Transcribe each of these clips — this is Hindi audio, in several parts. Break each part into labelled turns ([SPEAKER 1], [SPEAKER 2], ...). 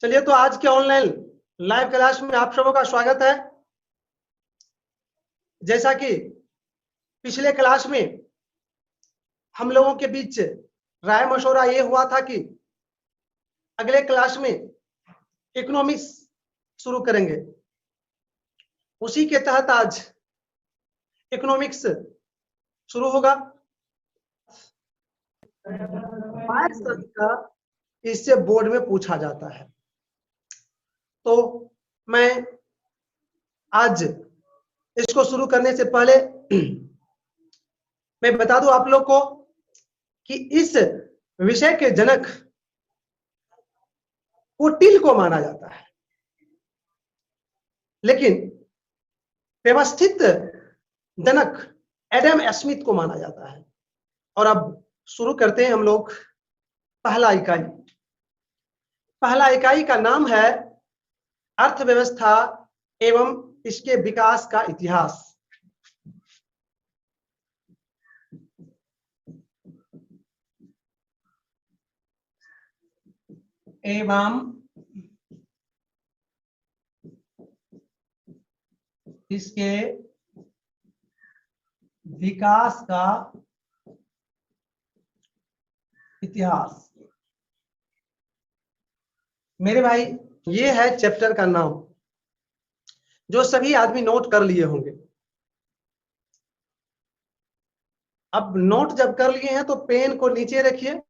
[SPEAKER 1] चलिए, तो आज के ऑनलाइन लाइव क्लास में आप सबों का स्वागत है। जैसा कि पिछले क्लास में हम लोगों के बीच राय मशवरा ये हुआ था कि अगले क्लास में इकोनॉमिक्स शुरू करेंगे, उसी के तहत आज इकोनॉमिक्स शुरू होगा। इससे बोर्ड में पूछा जाता है, तो मैं आज इसको शुरू करने से पहले मैं बता दूं आप लोग को कि इस विषय के जनक कोटिल को माना जाता है, लेकिन व्यवस्थित जनक एडम स्मिथ को माना जाता है। और अब शुरू करते हैं हम लोग पहला इकाई। पहला इकाई का नाम है अर्थव्यवस्था एवं इसके विकास का इतिहास। एवं इसके विकास का इतिहास। मेरे भाई, ये है चैप्टर का नाम, जो सभी आदमी नोट कर लिए होंगे। अब नोट जब कर लिए हैं तो पेन को नीचे रखिए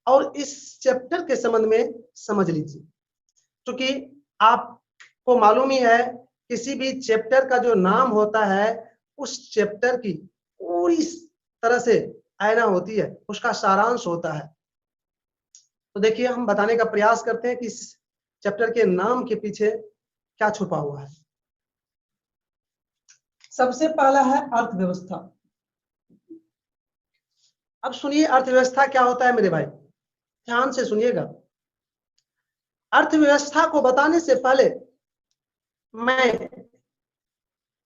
[SPEAKER 1] और इस चैप्टर के संबंध में समझ लीजिए, क्योंकि आपको मालूम ही है किसी भी चैप्टर का जो नाम होता है उस चैप्टर की पूरी तरह से आयना होती है, उसका सारांश होता है। तो देखिए, हम बताने का प्रयास करते हैं कि इस चैप्टर के नाम के पीछे क्या छुपा हुआ है। सबसे पहला है अर्थव्यवस्था। अब सुनिए, अर्थव्यवस्था क्या होता है मेरे भाई, ध्यान से सुनिएगा। अर्थव्यवस्था को बताने से पहले मैं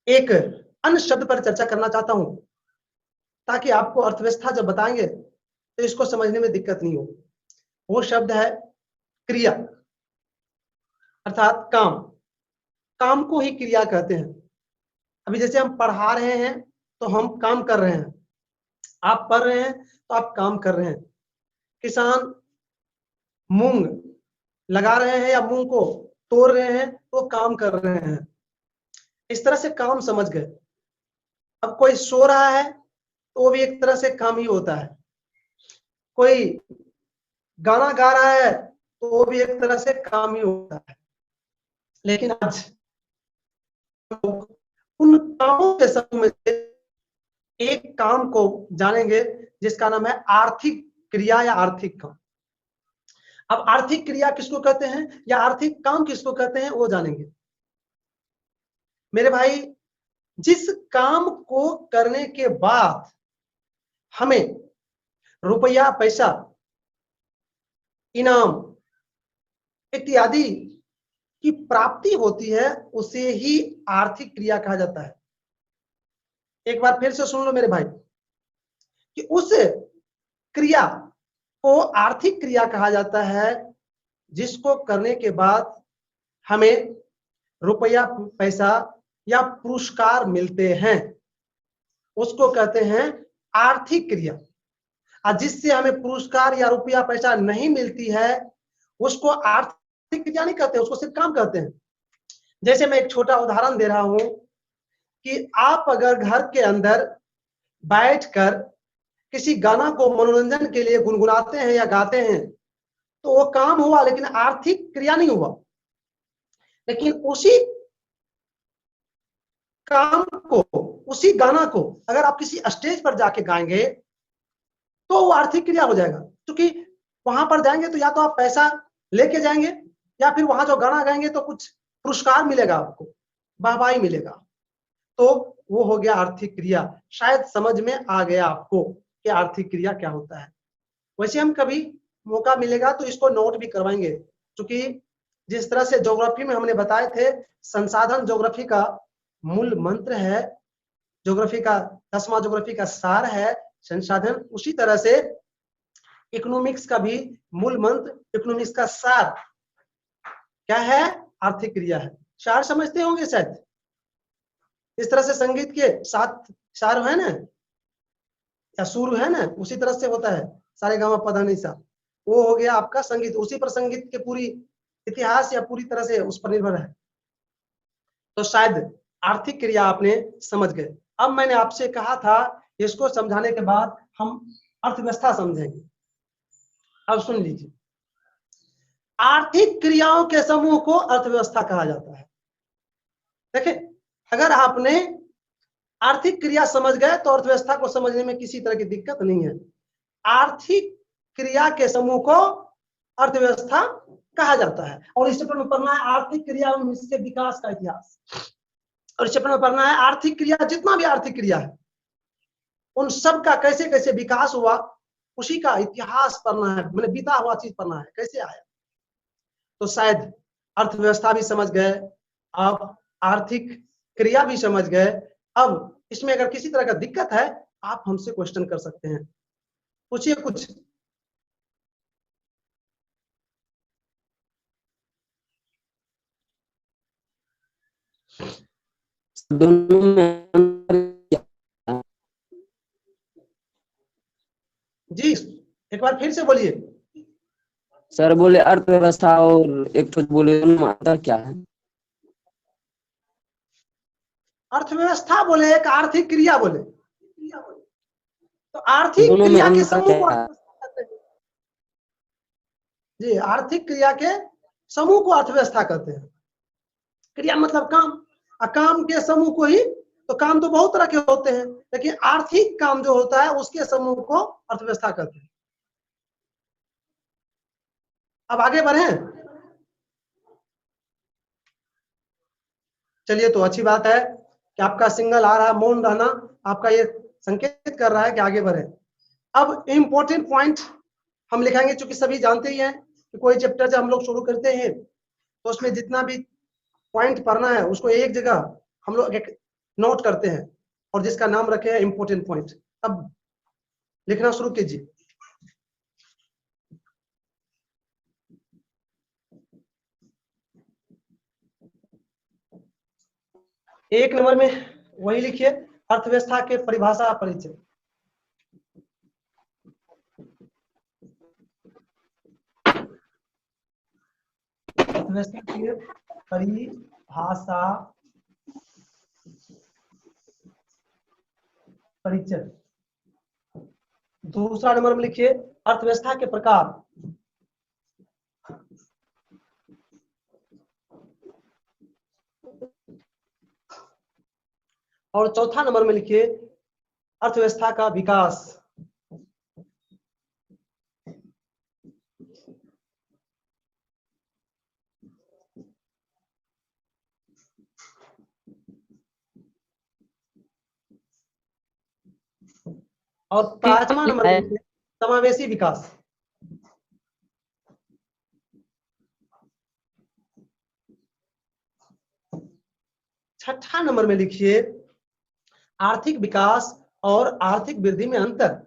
[SPEAKER 1] एक अन्य शब्द पर चर्चा करना चाहता हूं, ताकि आपको अर्थव्यवस्था जब बताएंगे तो इसको समझने में दिक्कत नहीं हो। वो शब्द है क्रिया, अर्थात काम। काम को ही क्रिया कहते हैं। अभी जैसे हम पढ़ा रहे हैं तो हम काम कर रहे हैं, आप पढ़ रहे हैं तो आप काम कर रहे हैं। किसान मूंग लगा रहे हैं या मूंग को तोड़ रहे हैं तो काम कर रहे हैं। इस तरह से काम समझ गए। अब कोई सो रहा है तो वो भी एक तरह से काम ही होता है। कोई गाना गा रहा है तो वो भी एक तरह से काम ही होता है। लेकिन आज उन कामों के समूह में से एक काम को जानेंगे जिसका नाम है आर्थिक क्रिया या आर्थिक काम। अब आर्थिक क्रिया किसको कहते हैं या आर्थिक काम किसको कहते हैं वो जानेंगे। मेरे भाई, जिस काम को करने के बाद हमें रुपया, पैसा, इनाम इत्यादि की प्राप्ति होती है, उसे ही आर्थिक क्रिया कहा जाता है। एक बार फिर से सुन लो मेरे भाई कि उस क्रिया को आर्थिक क्रिया कहा जाता है जिसको करने के बाद हमें रुपया, पैसा या पुरस्कार मिलते हैं, उसको कहते हैं आर्थिक क्रिया। और जिससे हमें पुरस्कार या रुपया, पैसा नहीं मिलती है उसको आर्थिक क्रिया नहीं कहते, उसको सिर्फ काम कहते हैं। जैसे मैं एक छोटा उदाहरण दे रहा हूं कि आप अगर घर के अंदर बैठकर किसी गाना को मनोरंजन के लिए गुनगुनाते हैं या गाते हैं तो वो काम हुआ, लेकिन आर्थिक क्रिया नहीं हुआ। लेकिन उसी काम को, उसी गाना को अगर आप किसी स्टेज पर जाके गाएंगे तो वो आर्थिक क्रिया हो जाएगा, क्योंकि वहां पर जाएंगे तो या तो आप पैसा लेके जाएंगे या फिर वहां जो गाना गाएंगे तो कुछ पुरस्कार मिलेगा, आपको वाहवाही मिलेगा। तो वो हो गया आर्थिक क्रिया। शायद समझ में आ गया आपको कि आर्थिक क्रिया क्या होता है। वैसे हम कभी मौका मिलेगा तो इसको नोट भी करवाएंगे, क्योंकि जिस तरह से ज्योग्राफी में हमने बताए थे, संसाधन ज्योग्राफी का मूल मंत्र है, ज्योग्राफी का 10वां ज्योग्राफी का सार है संसाधन। उसी तरह से इकोनॉमिक्स का भी मूल मंत्र, इकोनॉमिक्स का सार क्या है? आर्थिक क्रिया है। शार समझते होंगे शायद, इस तरह से संगीत के 7 शार है ना, या सुर है ना, उसी तरह से होता है सारे गामा पधा नहीं सा, वो हो गया आपका संगीत, उसी पर संगीत के पूरी इतिहास या पूरी तरह से उस पर निर्भर है। तो शायद आर्थिक क्रिया आपने समझ गए। अब मैंने आपसे कहा था इसको समझाने के बाद हम अर्थव्यवस्था समझेंगे। अब सुन लीजिए, आर्थिक क्रियाओं के समूह को अर्थव्यवस्था कहा जाता है। देखिए, अगर आपने आर्थिक क्रिया समझ गए तो अर्थव्यवस्था को समझने में किसी तरह की दिक्कत नहीं है। आर्थिक क्रिया के समूह को अर्थव्यवस्था कहा जाता है। और इस चैप्टर में पढ़ना है आर्थिक क्रिया एवं इसके विकास का इतिहास। और इस चैप्टर में पढ़ना है आर्थिक क्रिया, जितना भी आर्थिक क्रिया है उन सब का कैसे कैसे विकास हुआ, उसी का इतिहास पढ़ना है, मतलब बीता हुआ चीज पढ़ना है, कैसे आया। तो शायद अर्थव्यवस्था भी समझ गए, आप आर्थिक क्रिया भी समझ गए। अब इसमें अगर किसी तरह का दिक्कत है आप हमसे क्वेश्चन कर सकते हैं, पूछिए कुछ।
[SPEAKER 2] दोनों में अंतर क्या है?
[SPEAKER 1] जी एक बार फिर से बोलिए।
[SPEAKER 2] सर बोले अर्थव्यवस्था और एक तो बोले दोनों में अंतर क्या है?
[SPEAKER 1] अर्थव्यवस्था बोले, एक आर्थिक क्रिया बोले, तो आर्थिक
[SPEAKER 2] दोनों में
[SPEAKER 1] क्रिया के
[SPEAKER 2] अंतर
[SPEAKER 1] समूह को
[SPEAKER 2] क्या है?
[SPEAKER 1] अर्थव्यवस्था कहते हैं। जी, आर्थिक क्रिया के समूह को अर्थव्यवस्था कहते हैं। क्रिया मतलब काम, काम के समूह को ही, तो काम तो बहुत तरह के होते हैं, लेकिन आर्थिक काम जो होता है उसके समूह को अर्थव्यवस्था कहते हैं। अब आगे बढ़े। चलिए, तो अच्छी बात है कि आपका सिंगल आ रहा है, मौन रहना आपका ये संकेत कर रहा है कि आगे बढ़े। अब इंपॉर्टेंट पॉइंट हम लिखेंगे, चूंकि सभी जानते ही हैं कि कोई चैप्टर जब हम लोग शुरू करते हैं तो उसमें जितना भी पॉइंट पढ़ना है उसको एक जगह हम लोग एक नोट करते हैं और जिसका नाम रखे हैं इंपॉर्टेंट पॉइंट। अब लिखना शुरू कीजिए। 1 नंबर में वही लिखिए, अर्थव्यवस्था के परिभाषा परिचय। अर्थव्यवस्था की परिभाषा परिचय। दूसरा नंबर में लिखिए अर्थव्यवस्था के प्रकार। और चौथा नंबर में लिखिए अर्थव्यवस्था का विकास। और 5वां नंबर में लिखिए समावेशी विकास। छठा नंबर में लिखिए आर्थिक विकास और आर्थिक वृद्धि में अंतर।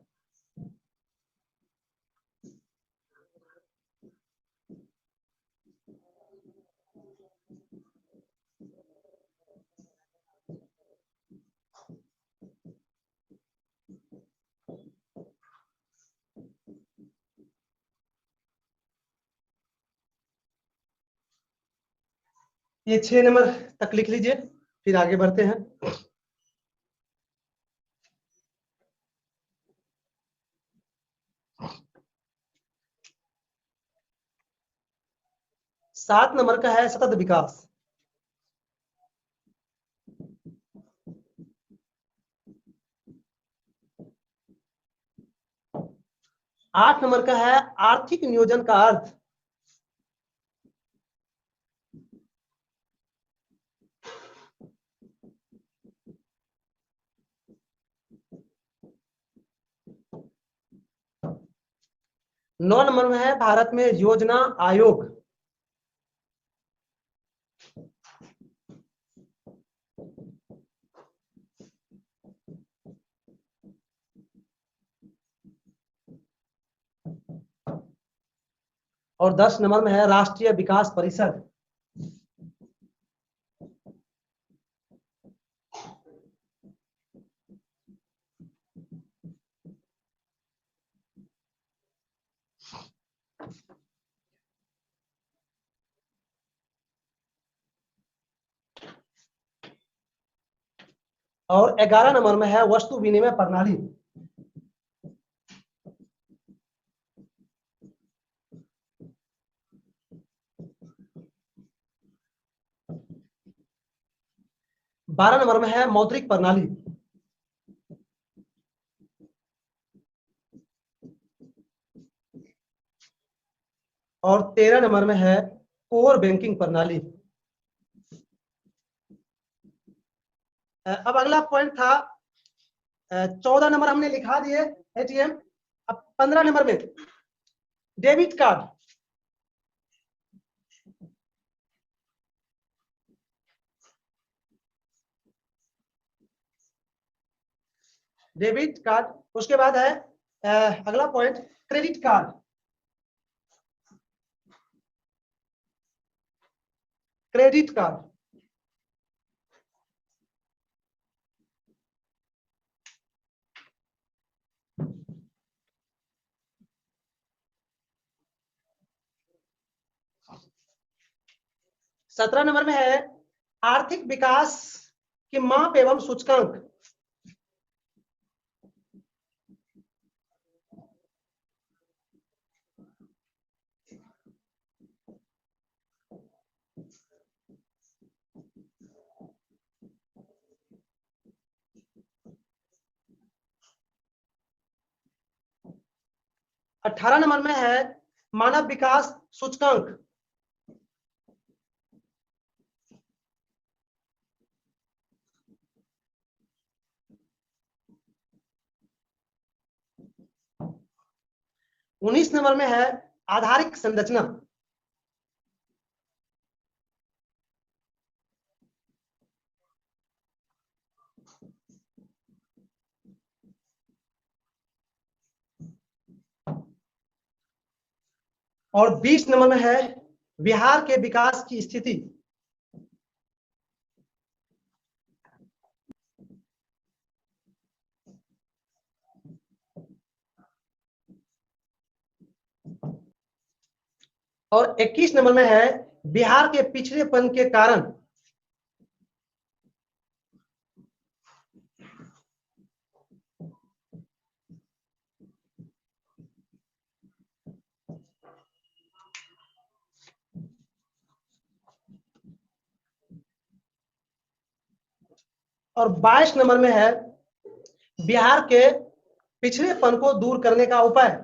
[SPEAKER 1] ये 6 नंबर तक लिख लीजिए, फिर आगे बढ़ते हैं। सात नंबर का है सतत विकास। 8 नंबर का है आर्थिक नियोजन का अर्थ। 9 नंबर में है भारत में योजना आयोग। और 10 नंबर में है राष्ट्रीय विकास परिषद। और 11 नंबर में है वस्तु विनिमय प्रणाली। बारह नंबर में है मौद्रिक प्रणाली। और 13 नंबर में है कोर बैंकिंग प्रणाली। अब अगला पॉइंट था 14 नंबर हमने लिखा दिए एटीएम। अब 15 नंबर में डेबिट कार्ड। डेबिट कार्ड, उसके बाद है अगला point credit card. Credit card, सत्रह नंबर में है आर्थिक विकास की माप एवं सूचकांक। अठारह नंबर में है मानव विकास सूचकांक। उन्नीस नंबर में है आधारिक संरचना। और 20 नंबर में है बिहार के विकास की स्थिति। और 21 नंबर में है बिहार के पिछड़ेपन के कारण। और 22 नंबर में है बिहार के पिछड़ेपन को दूर करने का उपाय।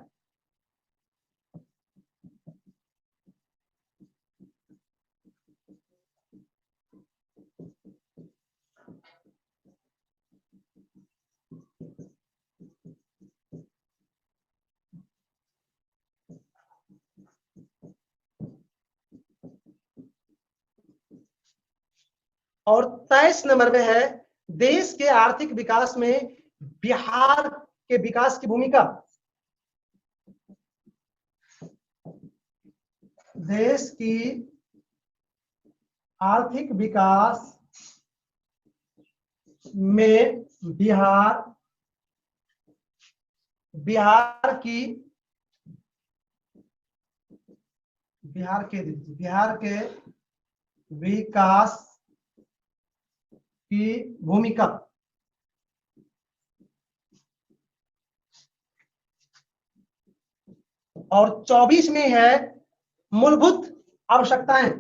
[SPEAKER 1] और 23 नंबर में है देश के आर्थिक विकास में बिहार के विकास की भूमिका। देश की आर्थिक विकास में बिहार के विकास की भूमिका। और 24 में है मूलभूत आवश्यकताएं।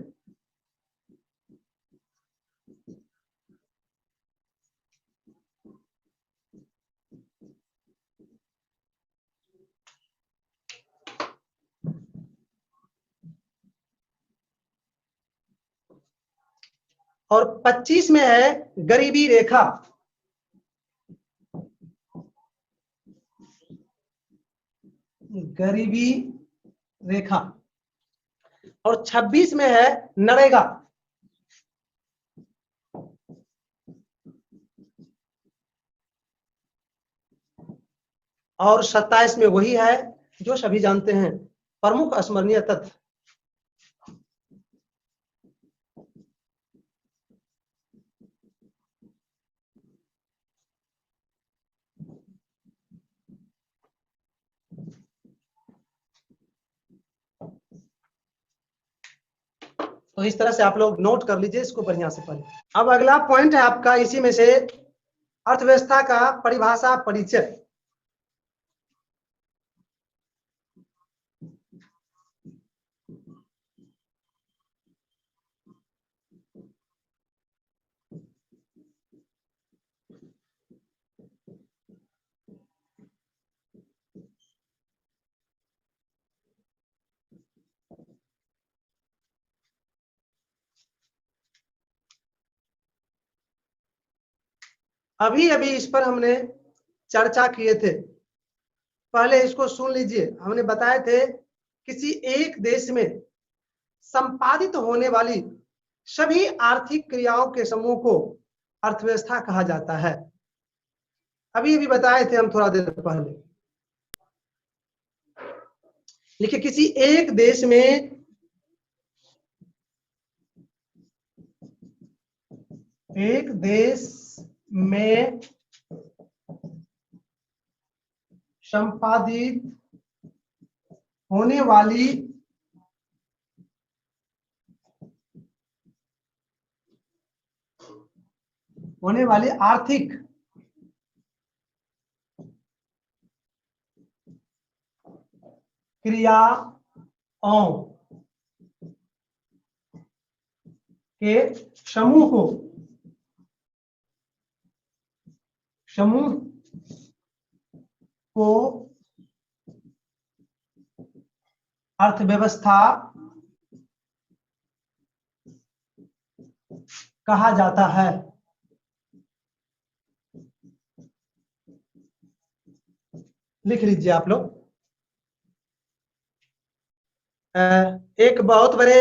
[SPEAKER 1] और 25 में है गरीबी रेखा। गरीबी रेखा। और 26 में है नरेगा। और 27 में वही है जो सभी जानते हैं, प्रमुख स्मरणीय तथ्य। तो इस तरह से आप लोग नोट कर लीजिए इसको बढ़िया से पढ़िए। अब अगला पॉइंट है आपका इसी में से अर्थव्यवस्था का परिभाषा परिचय। अभी अभी इस पर हमने चर्चा किए थे, पहले इसको सुन लीजिए। हमने बताए थे किसी एक देश में संपादित होने वाली सभी आर्थिक क्रियाओं के समूह को अर्थव्यवस्था कहा जाता है। अभी अभी बताए थे हम थोड़ा देर पहले। देखिए, किसी एक देश में संपादित होने वाली आर्थिक क्रियाओं के समूह को अर्थव्यवस्था कहा जाता है। लिख लीजिए आप लोग। एक बहुत बड़े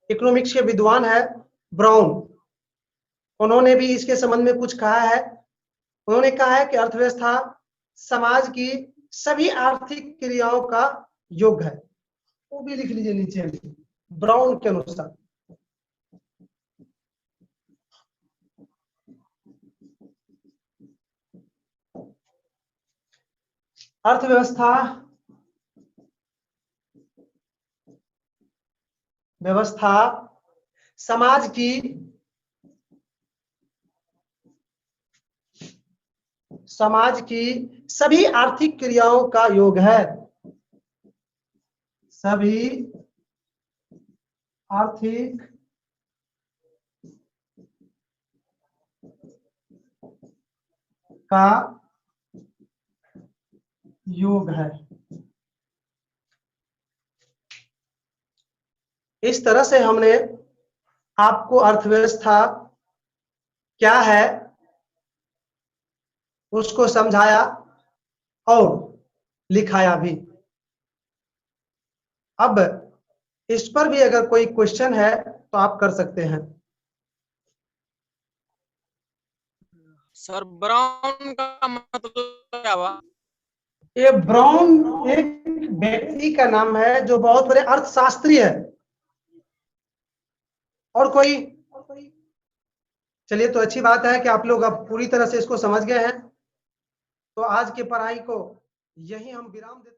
[SPEAKER 1] इकोनॉमिक्स के विद्वान है ब्राउन, उन्होंने भी इसके संबंध में कुछ कहा है। उन्होंने कहा है कि अर्थव्यवस्था समाज की सभी आर्थिक क्रियाओं का योग है। वो भी लिख लीजिए नीचे में, ब्राउन के अनुसार। अर्थव्यवस्था समाज की सभी आर्थिक क्रियाओं का योग है। सभी आर्थिक का योग है। इस तरह से हमने आपको अर्थव्यवस्था क्या है उसको समझाया और लिखाया भी। अब इस पर भी अगर कोई क्वेश्चन है तो आप कर सकते हैं।
[SPEAKER 3] सर ब्राउन का मतलब क्या हुआ?
[SPEAKER 1] ये ब्राउन एक व्यक्ति का नाम है जो बहुत बड़े अर्थशास्त्री है। और कोई? चलिए, तो अच्छी बात है कि आप लोग अब पूरी तरह से इसको समझ गए हैं। तो आज की पढ़ाई को यही हम विराम देते हैं।